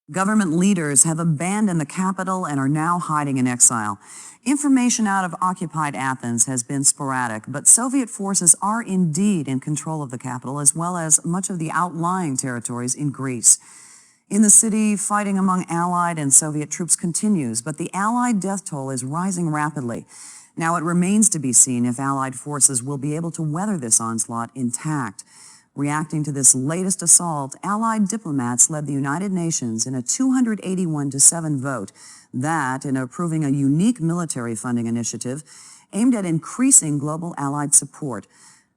Government leaders have abandoned the capital and are now hiding in exile. Information out of occupied Athens has been sporadic, but Soviet forces are indeed in control of the capital as well as much of the outlying territories in Greece. In the city, fighting among Allied and Soviet troops continues, but the Allied death toll is rising rapidly. Now it remains to be seen if Allied forces will be able to weather this onslaught intact. Reacting to this latest assault, Allied diplomats led the United Nations in a 281-7 vote that, in approving a unique military funding initiative aimed at increasing global Allied support.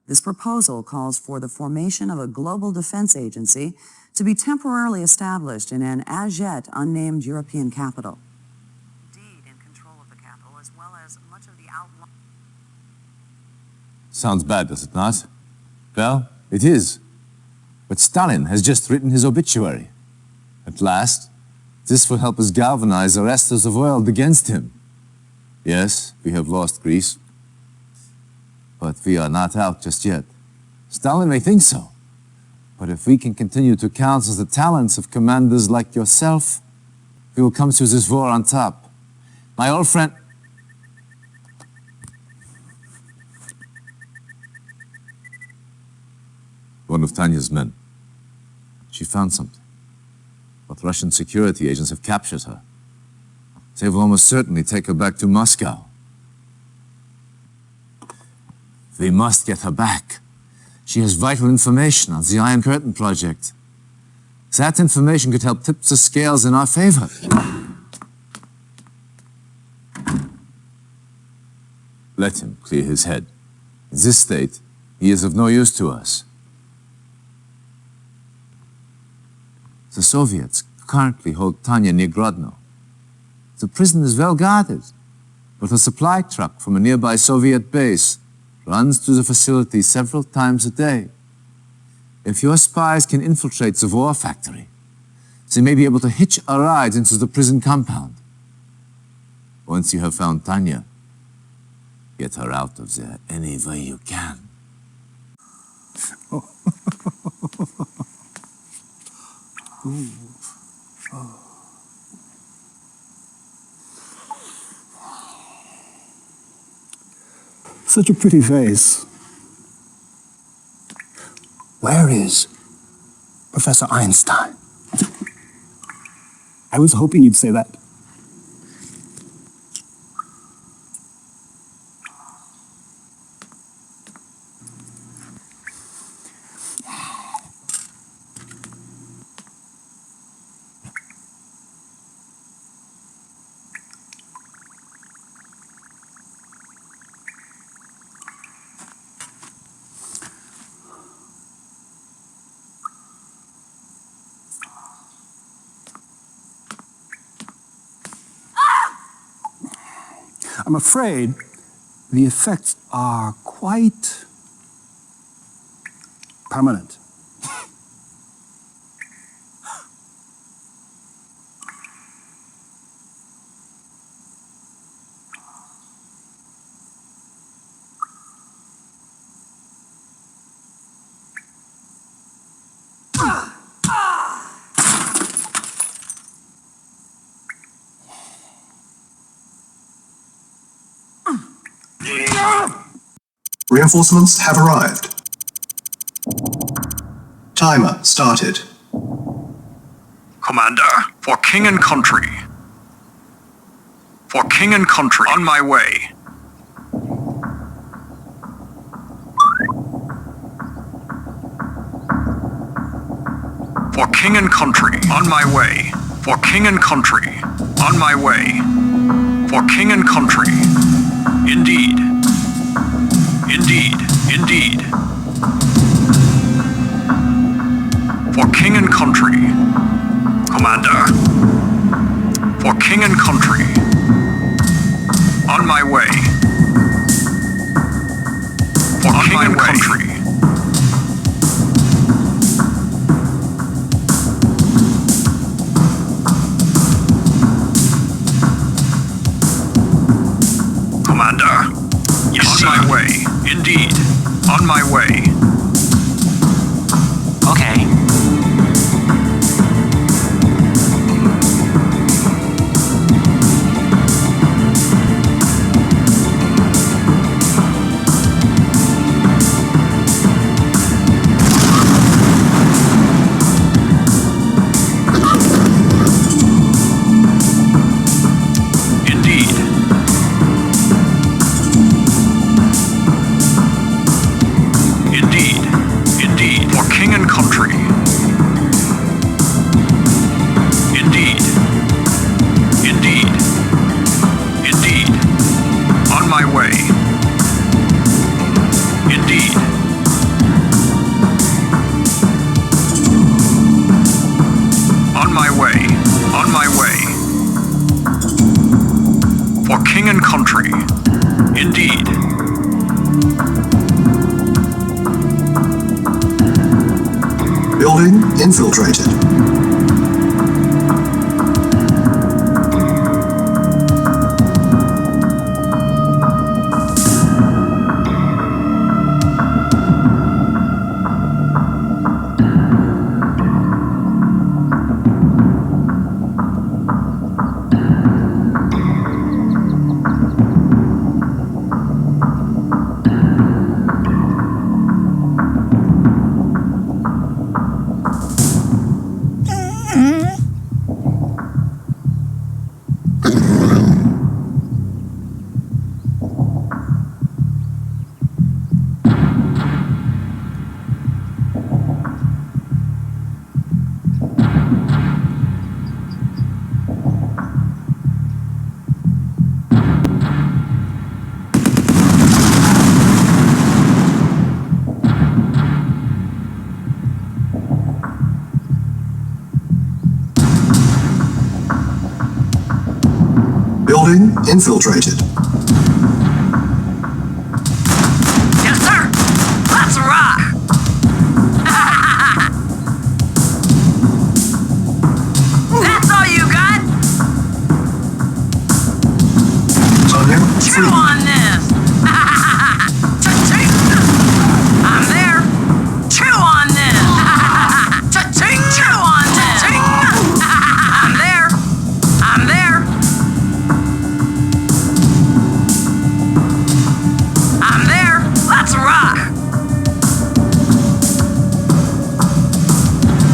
This proposal calls for the formation of a global defense agency to be temporarily established in an as yet unnamed European capital. Indeed, in control of the capital as well as much of the outlying. Sounds bad, does it not? Well, it is. But Stalin has just written his obituary. At last, this will help us galvanize the rest of the world against him. Yes, we have lost Greece, but we are not out just yet. Stalin may think so, but if we can continue to counsel the talents of commanders like yourself, we will come through this war on top. My old friend... One of Tanya's men. She found something. But Russian security agents have captured her. They will almost certainly take her back to Moscow. We must get her back. She has vital information on the Iron Curtain project. That information could help tip the scales in our favor. Let him clear his head. In this state, he is of no use to us. The Soviets currently hold Tanya near Grodno. The prison is well guarded, but a supply truck from a nearby Soviet base runs through the facility several times a day. If your spies can infiltrate the war factory, they may be able to hitch a ride into the prison compound. Once you have found Tanya, get her out of there any way you can. Ooh. Oh. Such a pretty face. Where is Professor Einstein? I was hoping you'd say that. I'm afraid the effects are quite permanent. Reinforcements have arrived. Timer started. Commander, for king and country. For king and country, on my way. For king and country, on my way. For king and country, on my way. For king and country, indeed. Indeed, indeed. For king and country, Commander. For king and country, on my way. For king and country. Commander, yes, on my way. Indeed, on my way. Okay. Building infiltrated. Building infiltrated. Yes, sir. Let's rock. That's all you got? Tanya, Chew free. on this. Cha-ching. I'm there. Chew on this. Cha-ching. Chew on this. I'm there. I'm there. I'm there. Let's rock.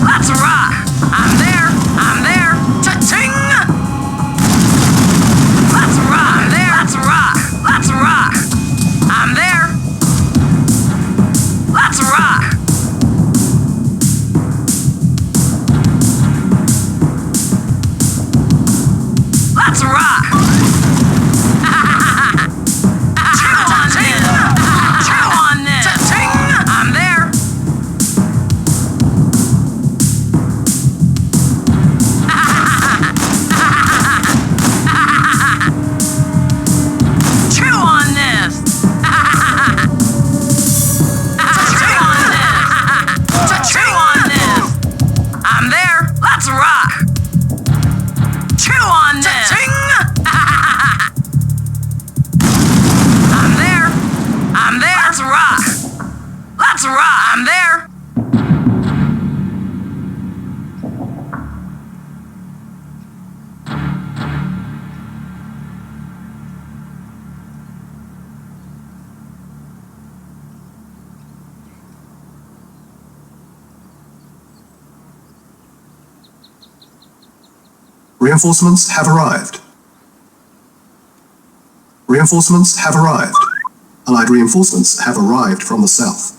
Let's rock. I'm there. I'm there. Cha-ching. Let's rock. I'm there. Let's rock. Let's rock. I'm there. Let's rock. Let's rock. Chew on this. Chew on this. Cha-ching. I'm there. Chew on this. Chew on this. Chew on this. I'm there. Let's rock. Chew on this. I'm there. I'm there. Let's rock. Let's rock. I'm there. Reinforcements have arrived. Reinforcements have arrived. Allied reinforcements have arrived from the south.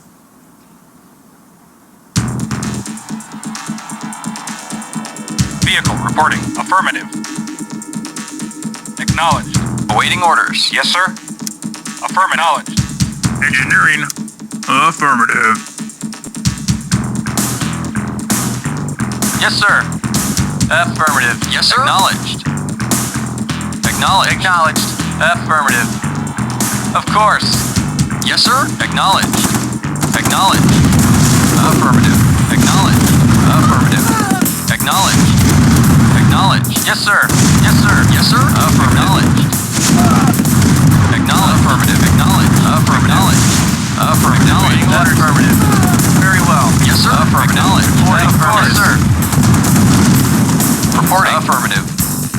Vehicle reporting. Affirmative. Acknowledged. Awaiting orders. Yes, sir. Affirmative. Acknowledged. Engineering. Affirmative. Yes, sir. Affirmative. Yes, sir. Acknowledged. Acknowledged. Acknowledged. Affirmative. Of course. Yes, sir. Acknowledged. Acknowledged. Affirmative. Acknowledged. Affirmative. Acknowledged. Acknowledged. Yes, sir. Yes, sir. Yes, sir. Acknowledged. Acknowledged. Affirmative. Acknowledged. Affirmative. Affirmative. Affirmative. Very well. Yes, sir. Acknowledged. Affirmative. Yes, sir. Reporting. Affirmative.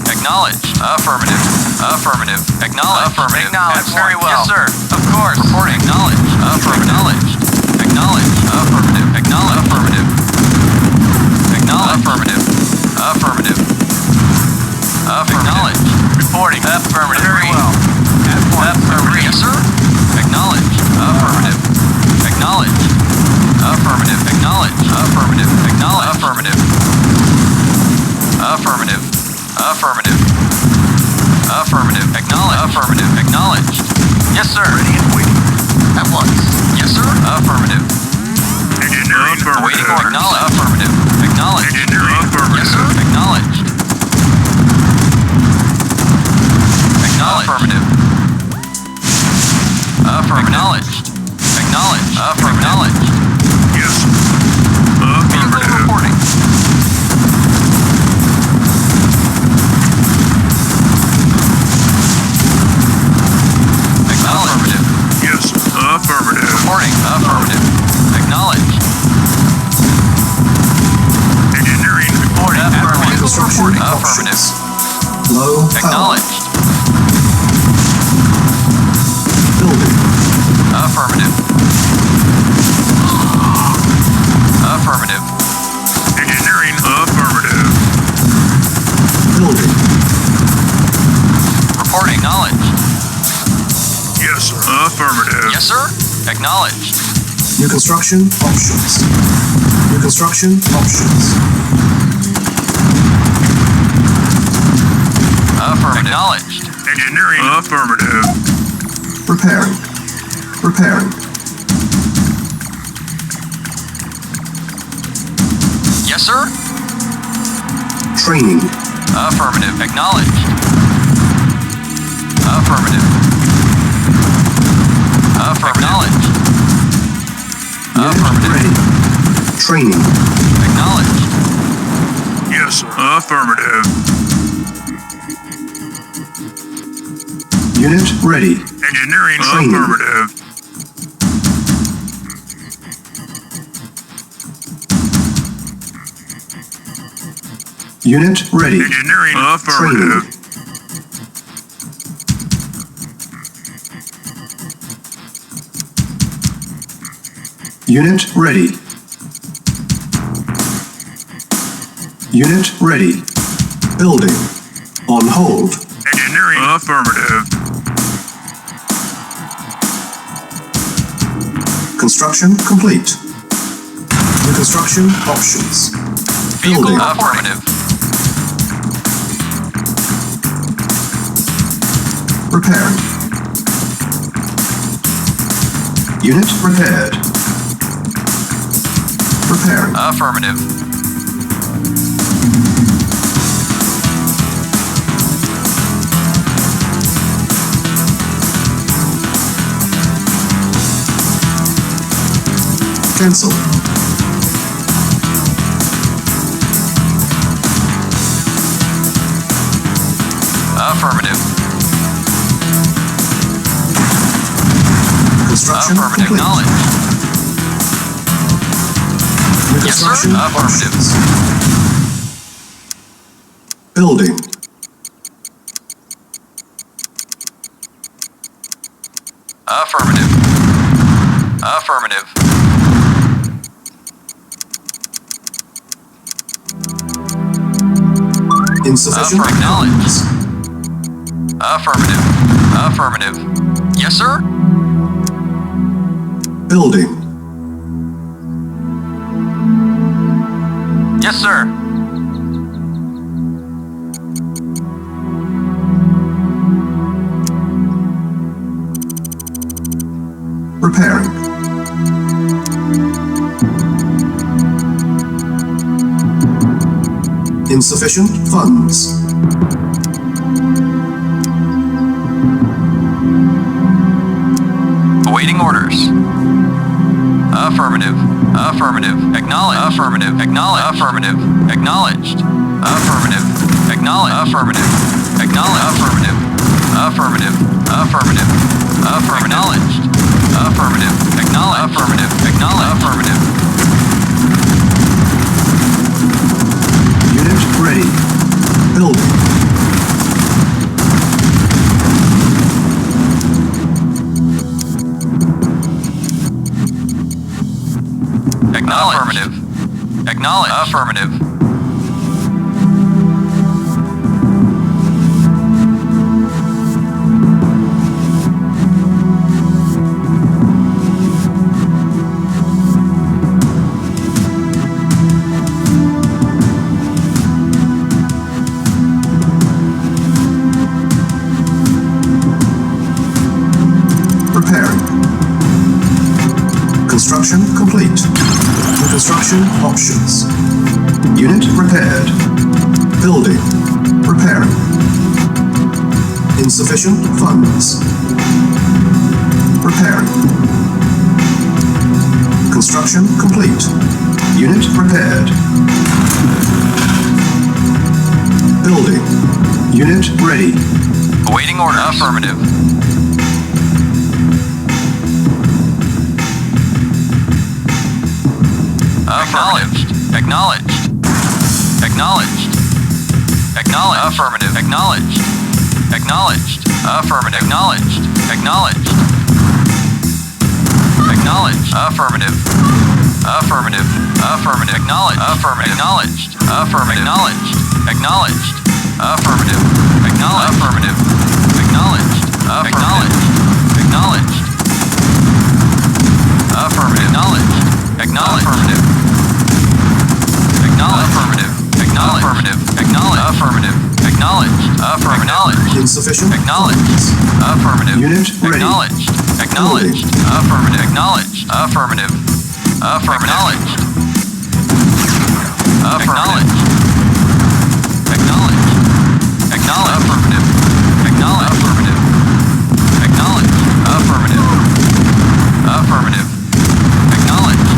Acknowledged. Affirmative. Affirmative. Acknowledged. Affirmative. Acknowledged. Very well. Yes, sir. Of course. Reporting. Acknowledged. Acknowledged. Acknowledged. Affirmative. Acknowledged. Affirmative. Acknowledged. Affirmative. Affirmative. Acknowledged. Reporting. Affirmative. Very well. Affirmative. Yes, sir. Acknowledged. Affirmative. Acknowledged. Affirmative. Acknowledged. Affirmative. Acknowledged. Affirmative. Affirmative. Affirmative. Affirmative. Acknowledged. Affirmative. Acknowledged. Yes, sir. Ready and waiting. At once. Yes, sir. Affirmative. Engineering. Awaiting orders. Acknowledged. Affirmative. Acknowledged. Engineering. Affirmative. Yes, sir. Acknowledged. Acknowledged. Affirmative. Affirmative. Acknowledged. Acknowledged. Affirmative. Acknowledged. Yes. Affirmative. Acknowledged. New construction options. New construction options. Affirmative. Acknowledged. Engineering. Affirmative. Repairing. Repairing. Yes, sir. Training. Affirmative. Acknowledged. Affirmative. Acknowledged. Unit Affirmative. ready. Training. Acknowledged. Yes, sir. Affirmative. Unit ready. Engineering. Training. Affirmative. Unit ready. Engineering. Affirmative. Unit ready. Unit ready. Building. On hold. Engineering. Affirmative. Construction complete. New construction options. Vehicle. Building. Affirmative. Repairing. Unit repaired. Repairing. Affirmative. Cancel. Affirmative. Construction Affirmative. complete. Acknowledged. New Yes, sir. construction Affirmative. options. Building. Affirmative. Affirmative. Insufficient Acknowledged. funds. Affirmative. Affirmative. Yes, sir. Building. Yes, sir. Repairing. Insufficient funds. Awaiting orders. Affirmative. Affirmative. Acknowledged. Affirmative. Acknowledged. Affirmative. Acknowledged. Affirmative. Acknowledged. Affirmative. Acknowledged. Affirmative. Affirmative. Affirmative. Affirmative. Acknowledged. Affirmative. Acknowledged. Affirmative. Acknowledged. Affirmative. Unit ready. Building. Acknowledged. Affirmative. Acknowledged. Affirmative. Repairing. Construction complete. New construction options. Unit repaired. Building. Repairing. Insufficient funds. Repairing. Construction complete. Unit repaired. Building. Unit ready. Awaiting order. Affirmative. Acknowledged. Acknowledged. Acknowledged. Acknowledged. Affirmative. Acknowledged. Acknowledged. Affirmative. Acknowledged. Acknowledged. Acknowledged. Affirmative. Affirmative. Affirmative. Acknowledged. Affirmative. Acknowledged. Affirmative. Acknowledged. Acknowledged. Affirmative. Acknowledged. Affirmative. Acknowledged. Acknowledged. Acknowledged. Affirmative. Acknowledged. Acknowledged. Affirmative. Acknowledged. Affirmative. Acknowledged. Affirmative. Acknowledged. Affirmative. Acknowledged. Affirmative. Acknowledged. Insufficient Acknowledged. funds. Affirmative. Unit ready. Acknowledged. Acknowledged. Affirmative. Acknowledged. Affirmative. Affirmative. Acknowledged. Acknowledged. Acknowledged. Affirmative. Acknowledged. Affirmative. Acknowledged. Affirmative. Affirmative. Acknowledged.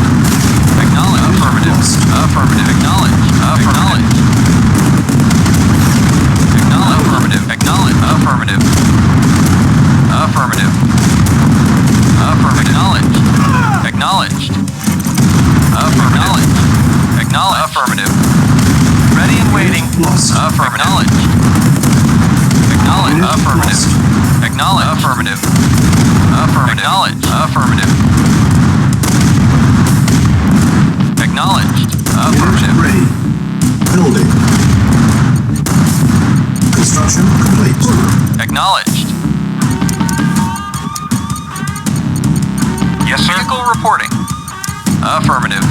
Acknowledged. Affirmative. Affirmative. Acknowledged. Acknowledged. Acknowledge. Affirmative. Acknowledge. Affirmative. Affirmative. Affirmative. Acknowledged. Acknowledged. Affirmative. Acknowledge. Affirmative. Ready and waiting. Lost. Affirmative. Acknowledge. Unit Affirmative. lost. Acknowledge. Affirmative. Affirmative. Acknowledge. Affirmative. Acknowledged. Affirmative. Unit ready. Building. Construction complete. Acknowledged. Yes, sir. Vehicle reporting. Affirmative.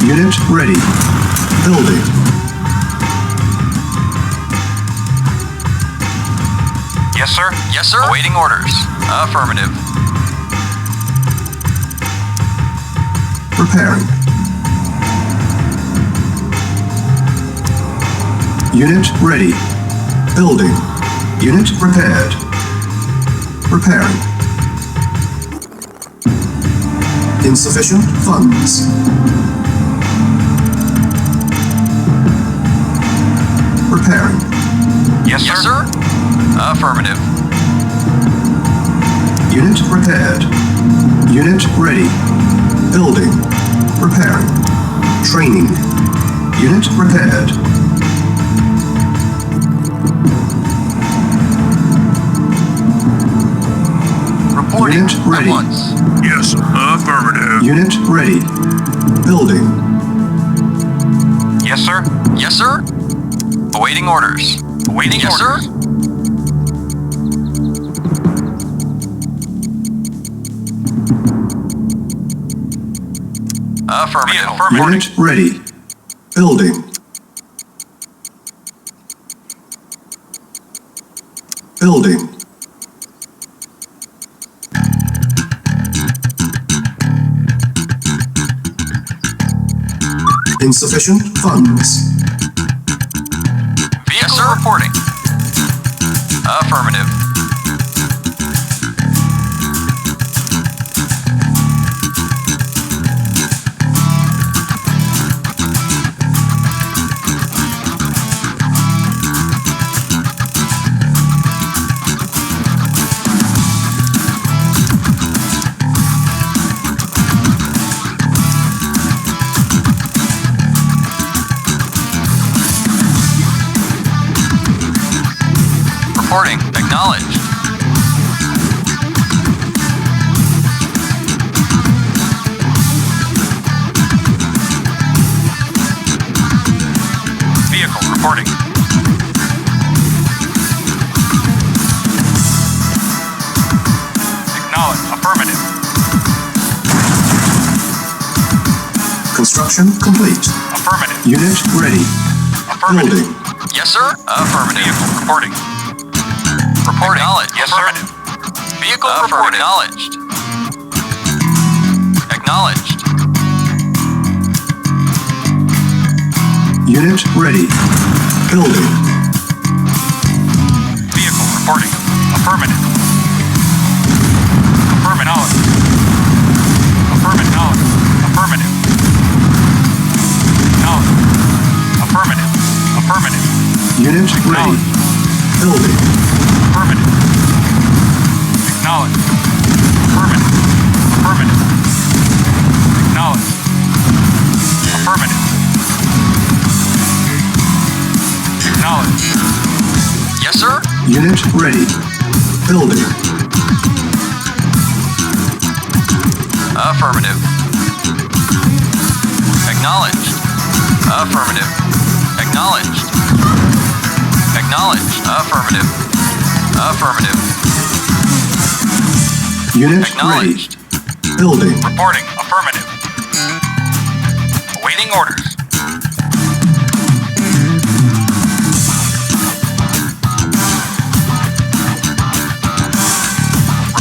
Unit ready. Building. Yes, sir. Yes, sir. Awaiting orders. Affirmative. Preparing. Unit ready. Building. Unit prepared. Preparing. Insufficient funds. Preparing. Yes, sir. Yes, sir. Affirmative. Unit prepared. Unit ready. Building. Preparing. Training. Unit prepared. Reporting Unit ready. at once. Yes, affirmative. Unit ready. Building. Yes, sir. Yes, sir. Awaiting orders. Awaiting yes, orders. Sir. Affirmative. Affirmative. Unit ready. Building. Building. Insufficient funds. Vehicle yes, reporting. Affirmative. Reporting. Acknowledged. Vehicle reporting. Acknowledged. Affirmative. Construction complete. Affirmative. Unit ready. Affirmative. Building. Yes, sir. Affirmative. Vehicle reporting. Reporting. Acknowledged. Yes, sir. Vehicle reporting. Acknowledged. Acknowledged. Unit ready. Building. Vehicle reporting. Affirmative. Affirmative. Affirmative. Affirmative. Acknowledged. Affirmative. Affirmative. Unit ready. Building. Affirmative. Acknowledged. Affirmative. Affirmative. Acknowledged. Affirmative. Acknowledged. Yes, sir. Unit ready. Building. Affirmative. Acknowledged. Affirmative. Acknowledged. Acknowledged. Affirmative. Affirmative. Unit Acknowledged. ready. Building. Reporting. Affirmative. Awaiting orders.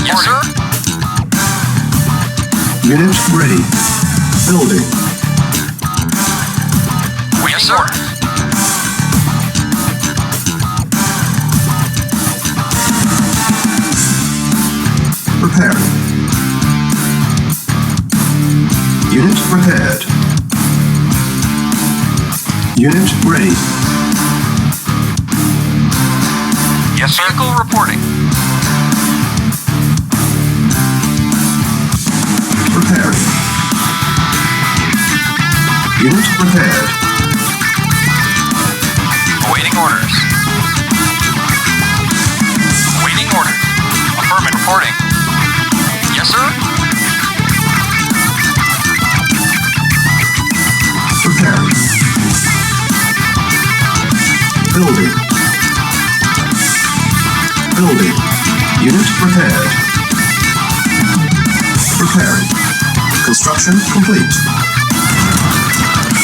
Yes, sir. Unit ready. Building. Yes, sir. Preparing. Unit prepared. Unit ready. Yes, sir. Vehicle reporting. Preparing. Unit prepared. Awaiting orders. Awaiting orders. Affirmative. Reporting. Yes, sir. Preparing. Building. Building. Unit prepared. Preparing. Construction complete.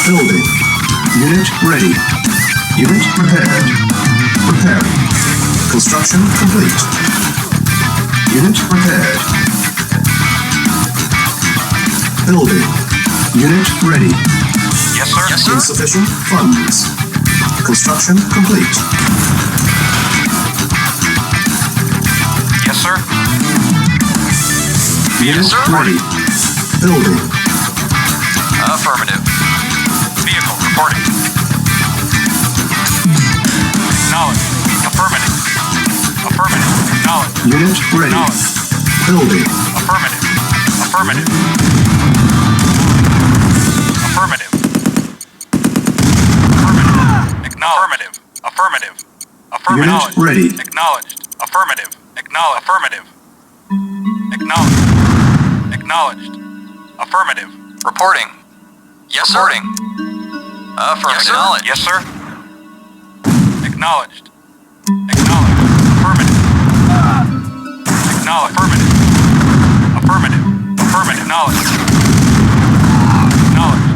Building. Unit ready. Unit prepared. Preparing. Construction complete. Unit prepared. Building. Unit ready. Yes, sir. Yes, sir. Insufficient funds. Construction complete. Yes, sir. Unit sir. ready. Building. Affirmative. Vehicle reporting. Acknowledged. Affirmative. Affirmative. Acknowledged. Unit ready. Acknowledged. Building. Affirmative. Affirmative. Affirmative. Affirmative. Acknowledged. Affirmative. Affirmative. Unit ready. Acknowledged. Affirmative. Acknowledged. Affirmative. Acknowledged. Acknowledged. Affirmative. Reporting. Yes, sir. Reporting. Affirmative. Yes, sir. Acknowledged. Acknowledged. Affirmative. Acknowledged. Affirmative. Affirmative. Affirmative. Acknowledged. Acknowledged.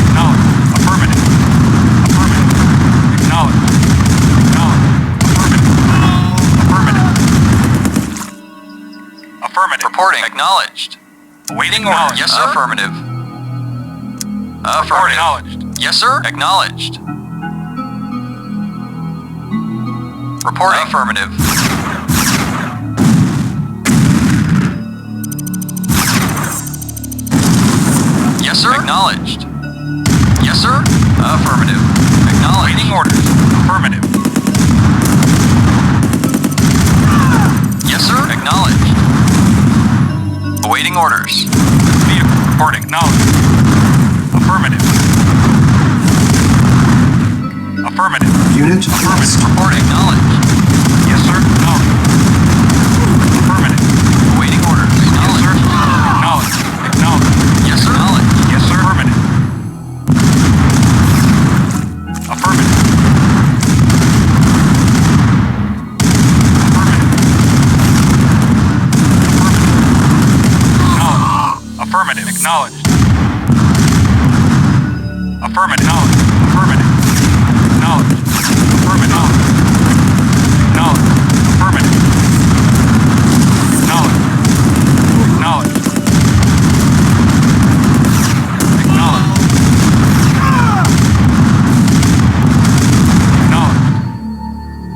Acknowledged. Affirmative. Affirmative. Acknowledged. Acknowledged. Affirmative. Affirmative. Affirmative. Reporting. Acknowledged. Awaiting orders. Yes, sir. Affirmative. Affirmative. Acknowledged. Yes, sir. Acknowledged. Reporting. Affirmative. Yes, sir. Acknowledged. Yes, sir. Affirmative. Acknowledged. Waiting orders. Affirmative. Yes, sir. Acknowledged. Awaiting orders. Vehicle reporting. Acknowledged. Affirmative. Affirmative. Unit Affirmative. lost. Reporting. Acknowledged. Yes, sir. Acknowledged. Affirmative. Awaiting orders. Acknowledged. Yes, sir. Acknowledged. Acknowledged. Yes, sir. Acknowledged. Yes, sir. Affirmative. Affirmative. Affirmative. Acknowledged. Affirmative. Affirmative. Acknowledged. Affirmative. Acknowledged. Affirmative. Acknowledged. Acknowledged. Acknowledged. Acknowledged.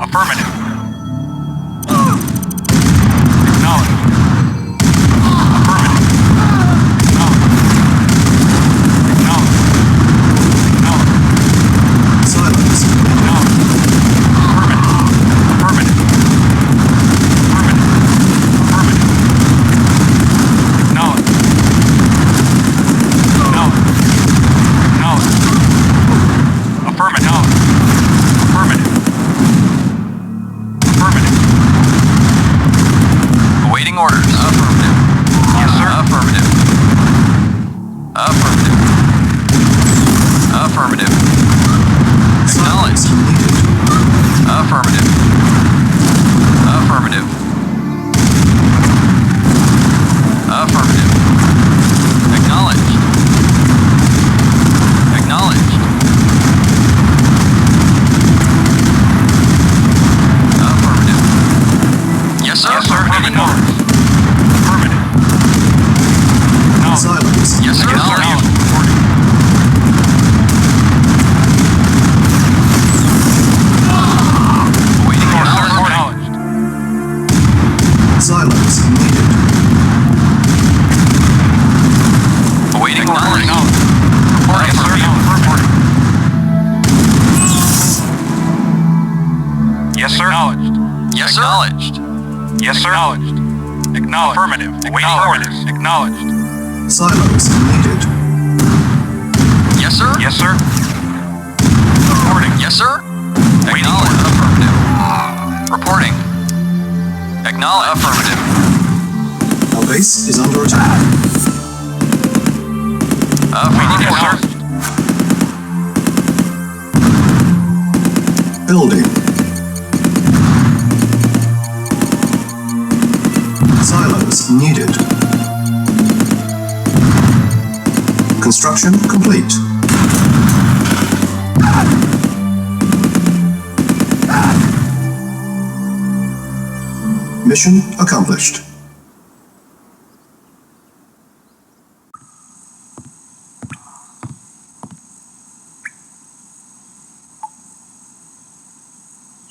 Affirmative. Acknowledged. Affirmative. Silence. Yes, sir. Acknowledged. Acknowledged. Affirmative. Awaiting orders. Acknowledged. Silos needed. Yes, sir. Yes, sir. Reporting. Yes, sir. Waiting Acknowledged. order. Affirmative. Reporting. Acknowledged. Affirmative. Our base is under attack. Affirmative. Yes, sir. Building. Silos needed. Construction complete. Mission accomplished.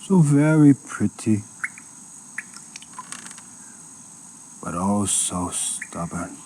So very pretty, but oh so stubborn.